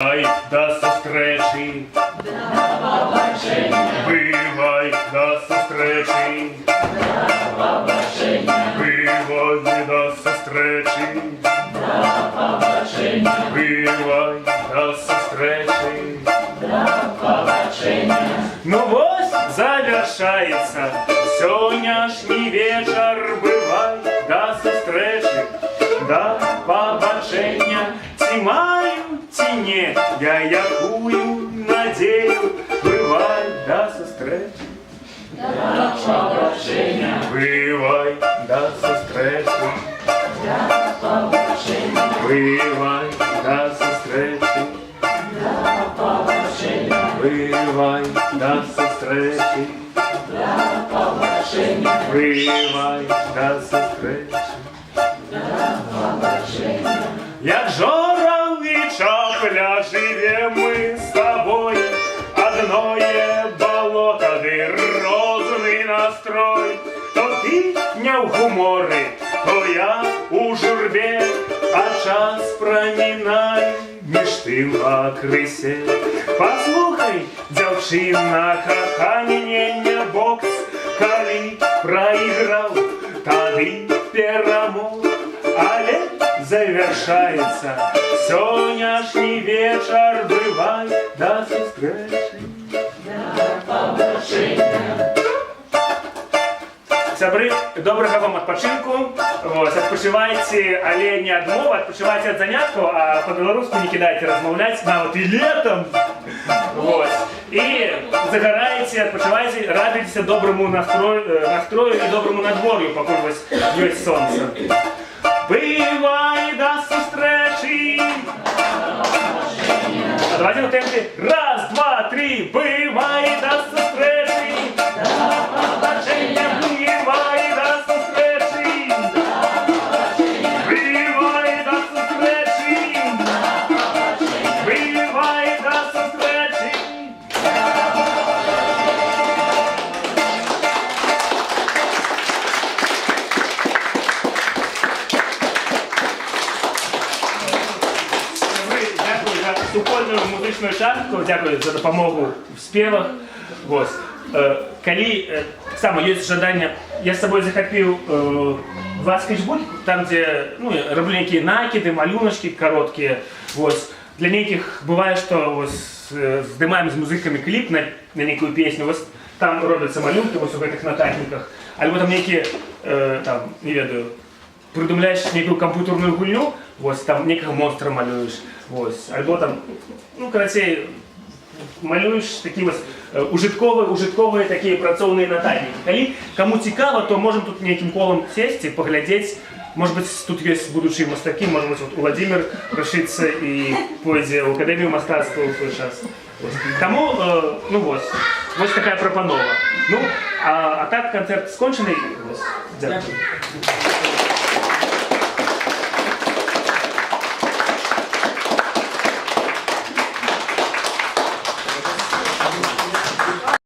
Бывай до зустрічі, бывай до зустрічі, бывай до зустрічі, бывай до зустрічі. Ну вот завершается сённяшний вечер. Бывай до зустрічі, до побачення. Ці маю, ці ні, я якую надію. Бывай до зустрічі, до побачення. Бывай до зустрічі, до побачення. Бывай до зустрічі, до побачення. Бывай до зустрічі, до побачення. Бывай до зустрічі, до побачення. Як жорав і чапля живем ми з тобою, одное болото, де розний настрой. То ти не в гуморі, то я у журбі, а час промінає між тим окресе. Послухай, дівчина, кохання не бокс, коли проіграв, тоді перемог. Але завершается сённяшний вечер. Бывай до зустрічі, до побачення. Сябры, доброго вам отпочинку. Вот, отпочивайте, але не одного, отпочивайте от занятков, а по-белорусски не кидайте размовлять, на вот и летом. Вот. И загораете, отпочивайте, радуйтесь доброму настрою и доброму надворью, пока у вас есть солнце. Бывай до зустрічі. А давайте на темпі. Раз, два, три. Бывай до зустрічі, до побачення. Бывай до зустрічі, до побачення. Бывай до зустрічі, до побачення. Бывай до зустрічі. Дякую за супольну музичну частку, дякую за допомогу в співах. Вот. Коли саме є жадання, я з собою захопив два скетчбуки, там де роблю некие накиды, малюночки короткие. Вот. Для неких бывает, что вот, снимаем с музыками клип на некую песню, вот, там робляться малюнки вот, в этих нотатниках, або там некие, там, не ведаю, придумляешь некую компьютерную гульню, вот, там некого монстра малюешь, вот, або там, короче, малюєш такі ось ужиткові такі працовні нотатники. Коли кому цікаво, то можемо тут неким колом сесть, поглядеть. Может быть, тут есть будущие мастаки, может быть, вот Владимир решится и пойдет в Академию мастацтва в свой час. Вот. Тому, вот такая пропанова. Ну, а так концерт скончений. Дякую.